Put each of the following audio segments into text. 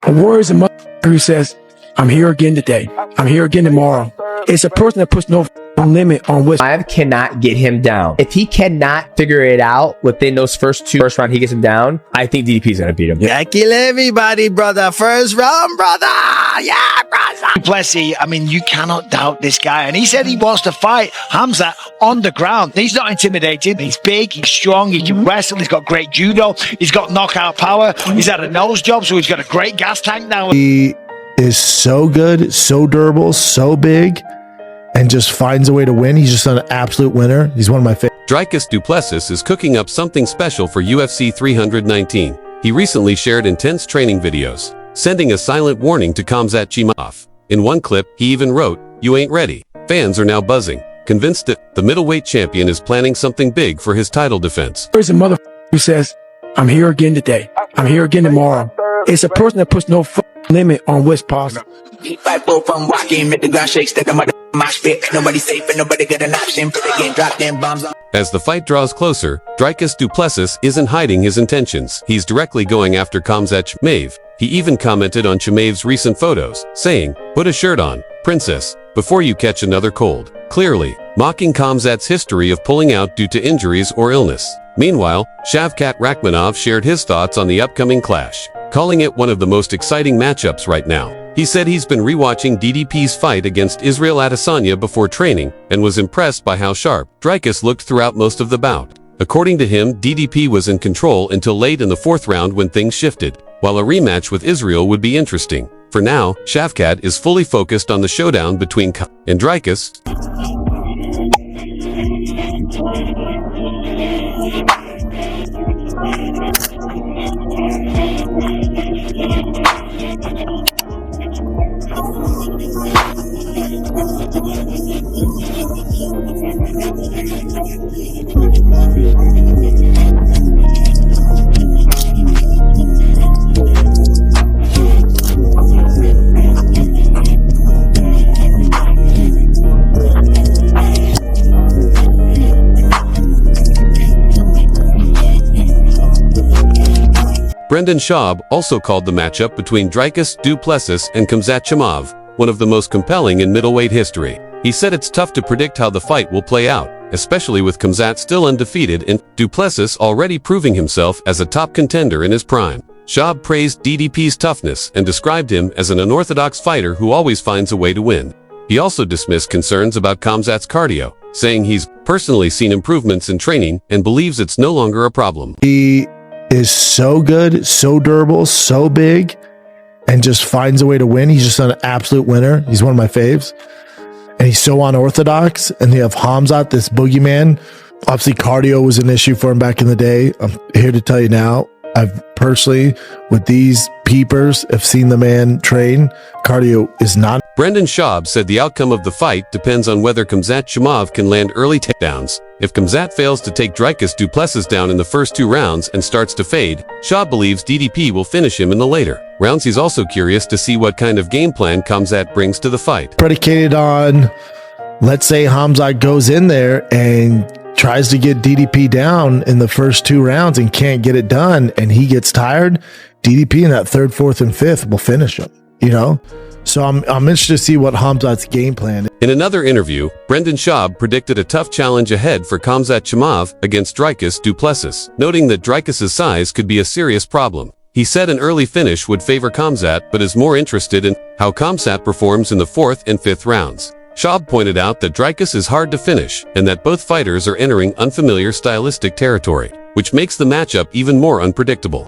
A warrior is a mother who says, I'm here again today. I'm here again tomorrow. It's a person that puts no limit on which Chimaev cannot get him down. If he cannot figure it out within those first round, he gets him down, I think DDP is going to beat him. Yeah, kill everybody, brother. First round, brother. Yeah, brother. Du Plessis, I mean, you cannot doubt this guy. And he said he wants to fight Khamzat on the ground. He's not intimidated. He's big, he's strong, he can wrestle, he's got great judo, he's got knockout power. He's had a nose job, so he's got a great gas tank now. He is so good, so durable, so big, and just finds a way to win. He's just an absolute winner. He's one of my favorites. Dricus Du Plessis is cooking up something special for UFC 319. He recently shared intense training videos, sending a silent warning to Khamzat Chimaev. In one clip, he even wrote, "You ain't ready." Fans are now buzzing, convinced that the middleweight champion is planning something big for his title defense. there's a mother who says, I'm here again today. I'm here again tomorrow. It's a person that puts no limit on what's possible. From walking, make the ground shake, stick them at my spit. Nobody safe and nobody got an option. Again, drop them bombs on. As the fight draws closer, Dricus Du Plessis isn't hiding his intentions. He's directly going after Khamzat Chimaev. He even commented on Chimaev's recent photos, saying, "Put a shirt on, princess, before you catch another cold." Clearly, mocking Khamzat's history of pulling out due to injuries or illness. Meanwhile, Shavkat Rakhmonov shared his thoughts on the upcoming clash, calling it one of the most exciting matchups right now. He said he's been rewatching DDP's fight against Israel Adesanya before training and was impressed by how sharp Dricus looked throughout most of the bout. According to him, DDP was in control until late in the fourth round when things shifted, while a rematch with Israel would be interesting. For now, Shavkat is fully focused on the showdown between Khamzat and Dricus. Brendan Schaub also called the matchup between Dricus Du Plessis and Khamzat Chimaev one of the most compelling in middleweight history. He said it's tough to predict how the fight will play out, especially with Khamzat still undefeated and Du Plessis already proving himself as a top contender in his prime. Schaub praised DDP's toughness and described him as an unorthodox fighter who always finds a way to win. He also dismissed concerns about Khamzat's cardio, saying he's personally seen improvements in training and believes it's no longer a problem. He is so good, so durable, so big, and just finds a way to win. He's just an absolute winner. He's one of my faves. And he's so unorthodox. And they have Khamzat, this boogeyman. Obviously, cardio was an issue for him back in the day. I'm here to tell you now, I've personally, with these peepers, have seen the man train. Cardio is not. Brendan Schaub said the outcome of the fight depends on whether Khamzat Chimaev can land early takedowns. If Khamzat fails to take Dricus Du Plessis down in the first 2 rounds and starts to fade, Schaub believes DDP will finish him in the later rounds. He's also curious to see what kind of game plan Khamzat brings to the fight. Predicated on, let's say Khamzat goes in there and tries to get DDP down in the first 2 rounds and can't get it done, and he gets tired, DDP in that 3rd, 4th, and 5th will finish him, you know? So I'm interested to see what Khamzat's game plan is. In another interview, Brendan Schaub predicted a tough challenge ahead for Khamzat Chimaev against Dricus Du Plessis, noting that Dricus' size could be a serious problem. He said an early finish would favor Khamzat, but is more interested in how Khamzat performs in the 4th and 5th rounds. Schaub pointed out that Dricus is hard to finish and that both fighters are entering unfamiliar stylistic territory, which makes the matchup even more unpredictable.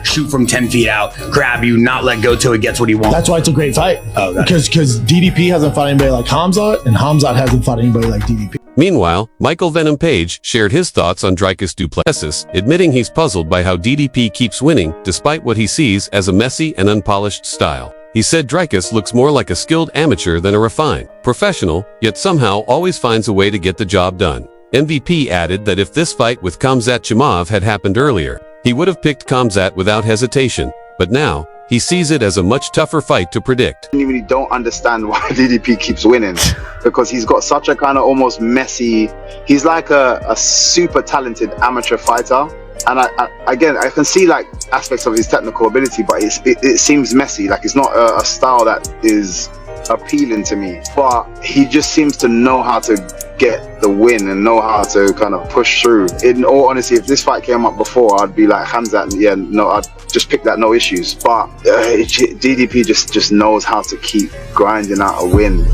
Shoot from 10 feet out, grab you, not let go till he gets what he wants. That's why it's a great fight. Oh, because DDP hasn't fought anybody like Khamzat, and Khamzat hasn't fought anybody like DDP. Meanwhile, Michael Venom Page shared his thoughts on Dricus Du Plessis, admitting he's puzzled by how DDP keeps winning despite what he sees as a messy and unpolished style. He said Dricus looks more like a skilled amateur than a refined professional, yet somehow always finds a way to get the job done. MVP added that if this fight with Khamzat Chimaev had happened earlier, he would have picked Khamzat without hesitation, but now, he sees it as a much tougher fight to predict. I really don't understand why DDP keeps winning, because he's got such a kind of almost messy, he's like a super talented amateur fighter. And I can see like aspects of his technical ability, but it seems messy. Like it's not a style that is appealing to me, but he just seems to know how to get the win and know how to kind of push through. In all honesty, if this fight came up before, I'd be like Khamzat, yeah, no, I'd just pick that, no issues. But DDP just knows how to keep grinding out a win.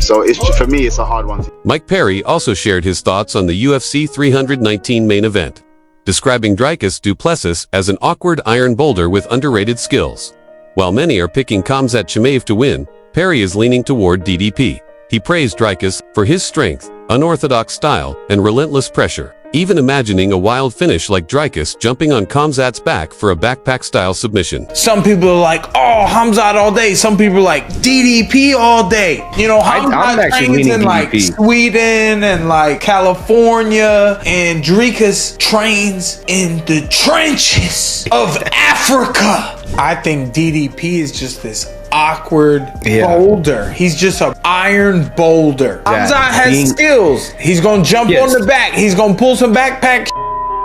So for me, it's a hard one. Mike Perry also shared his thoughts on the UFC 319 main event, describing Dricus Du Plessis as an awkward iron boulder with underrated skills. While many are picking Khamzat Chimaev to win, Perry is leaning toward DDP. He praised Dricus for his strength, unorthodox style, and relentless pressure, even imagining a wild finish like Dricus jumping on Khamzat's back for a backpack-style submission. Some people are like, oh, Khamzat all day. Some people are like, DDP all day. You know, Khamzat trains in like Sweden and like California, and Dricus trains in the trenches of Africa. I think DDP is just this awkward boulder. He's just an iron boulder. Khamzat has skills. He's gonna jump on the back. He's gonna pull some backpack.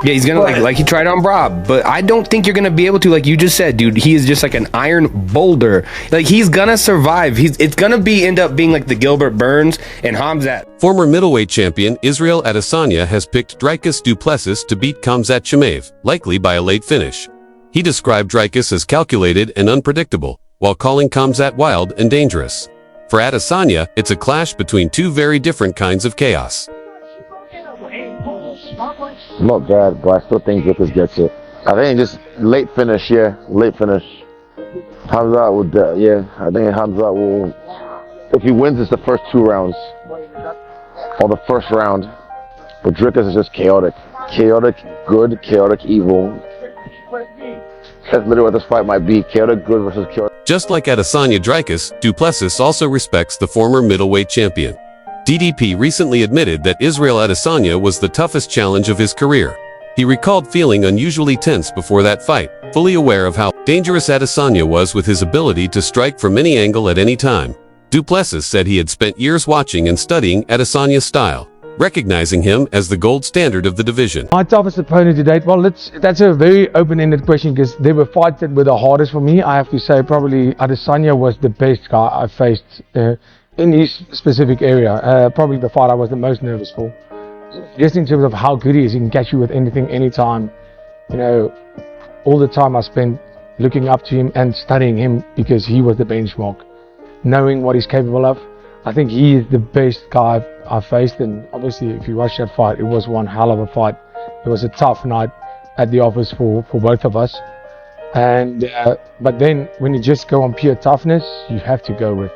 Yeah, he's gonna like he tried on Rob, but I don't think you're gonna be able to, like you just said, dude. He is just like an iron boulder. Like he's gonna survive. It's gonna end up being like the Gilbert Burns and Khamzat. Former middleweight champion Israel Adesanya has picked Dricus Du Plessis to beat Khamzat Chimaev, likely by a late finish. He described Dricus as calculated and unpredictable, while calling Khamzat wild and dangerous. For Adesanya, it's a clash between two very different kinds of chaos. Not bad, but I still think Dricus gets it. I think just late finish, late finish. Khamzat would, I think Khamzat will, if he wins, it's the first 2 rounds, or the first round. But Dricus is just chaotic. Chaotic good, chaotic evil. That's literally what this fight might be, chaotic good versus chaotic. Just like Adesanya, Dricus Du Plessis also respects the former middleweight champion. DDP recently admitted that Israel Adesanya was the toughest challenge of his career. He recalled feeling unusually tense before that fight, fully aware of how dangerous Adesanya was with his ability to strike from any angle at any time. Du Plessis said he had spent years watching and studying Adesanya's style, recognizing him as the gold standard of the division. My toughest opponent to date, well, that's a very open-ended question, because there were fights that were the hardest for me. I have to say probably Adesanya was the best guy I faced in his specific area. Probably the fight I was the most nervous for. Just in terms of how good he is, he can catch you with anything, anytime. You know, all the time I spent looking up to him and studying him, because he was the benchmark. Knowing what he's capable of, I think he is the best guy I've faced. And obviously, if you watch that fight, it was one hell of a fight. It was a tough night at the office for both of us. And but then when you just go on pure toughness, you have to go with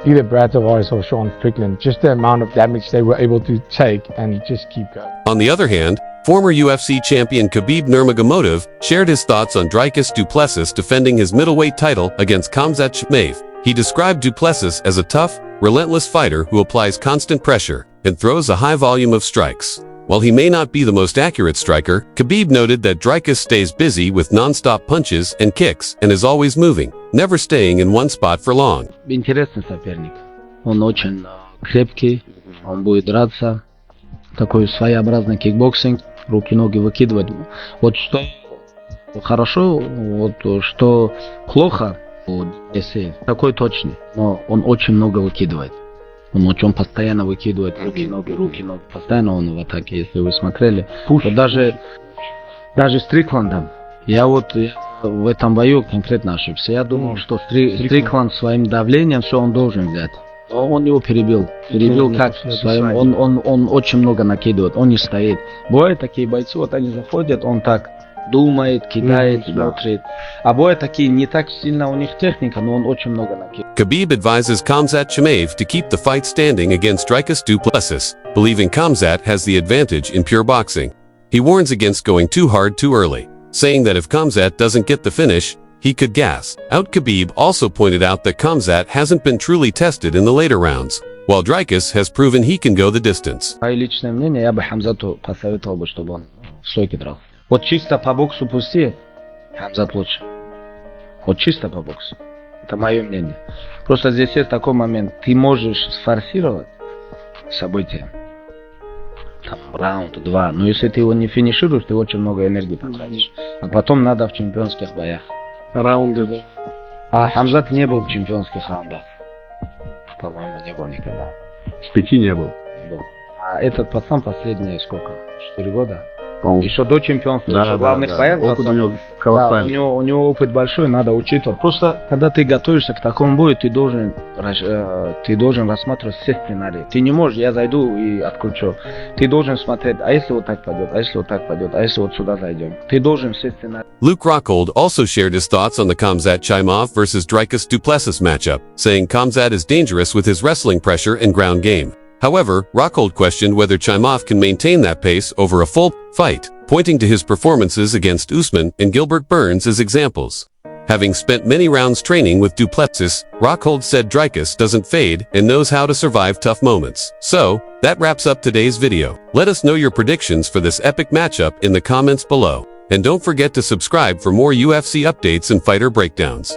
either Brad Tavares or Sean Strickland. Just the amount of damage they were able to take and just keep going. On the other hand, former UFC champion Khabib Nurmagomedov shared his thoughts on Dricus Du Plessis defending his middleweight title against Khamzat Chimaev. He described Du Plessis as a tough, relentless fighter who applies constant pressure and throws a high volume of strikes. While he may not be the most accurate striker, Khabib noted that Dricus stays busy with non-stop punches and kicks and is always moving, never staying in one spot for long. Интересный соперник. Он очень крепкий, он будет драться. Такой своеобразный кикбоксинг, руки-ноги выкидывать. Вот что хорошо, вот что плохо, если такой точный, но он очень много выкидывает. Он постоянно выкидывает руки-ноги, постоянно он в атаке, если вы смотрели. Вот даже с Стрикландом, я в этом бою конкретно ошибся. Я думал, что Стрикланд своим давлением все он должен взять. Но он его перебил как своим, он очень много накидывает, он не стоит. Бывают такие бойцы, вот они заходят, он так думает, кидает, смотрит. А бывают такие, не так сильно у них техника, но он очень много накидывает. Khabib advises Khamzat Chimaev to keep the fight standing against Dricus Du Plessis. believing Khamzat has the advantage in pure boxing. He warns against going too hard too early, saying that if Khamzat doesn't get the finish, he could gas out. Khabib also pointed out that Khamzat hasn't been truly tested in the later rounds, while Dricus has proven he can go the distance. Мое личное мнение, я бы Хамзату посоветовал бы, чтобы он в стойке дрался. Вот чисто по боксу пусти, Хамзат лучше. Вот чисто по боксу. Это мое мнение. Просто здесь есть такой момент. Ты можешь сфорсировать события. Там раунд, 2. Но если ты его не финишируешь, ты очень много энергии потратишь. А потом надо в чемпионских боях. Раунды, да. А Хамзат не был в чемпионских раундах. По-моему, не был никогда. В 5 не был. Не был. А этот пацан последние сколько? 4 года? По-моему. Еще до чемпионства, Да, еще главных боях. Опыт у него Да, колоссальный. у него опыт большой, надо учитывать. Просто, когда ты готовишься к такому бою, ты должен рассматривать все сценарии. Ты не можешь, я зайду и откручу. Ты должен смотреть, а если вот так пойдет, а если вот так пойдет, а если вот сюда зайдем. Ты должен все сценарии. Luke Rockhold also shared his thoughts on the Khamzat Chimaev versus Dricus Du Plessis matchup, saying Khamzat is dangerous with his wrestling pressure and ground game. However, Rockhold questioned whether Chimaev can maintain that pace over a full fight, pointing to his performances against Usman and Gilbert Burns as examples. Having spent many rounds training with Du Plessis, Rockhold said Dricus doesn't fade and knows how to survive tough moments. So, that wraps up today's video. Let us know your predictions for this epic matchup in the comments below. And don't forget to subscribe for more UFC updates and fighter breakdowns.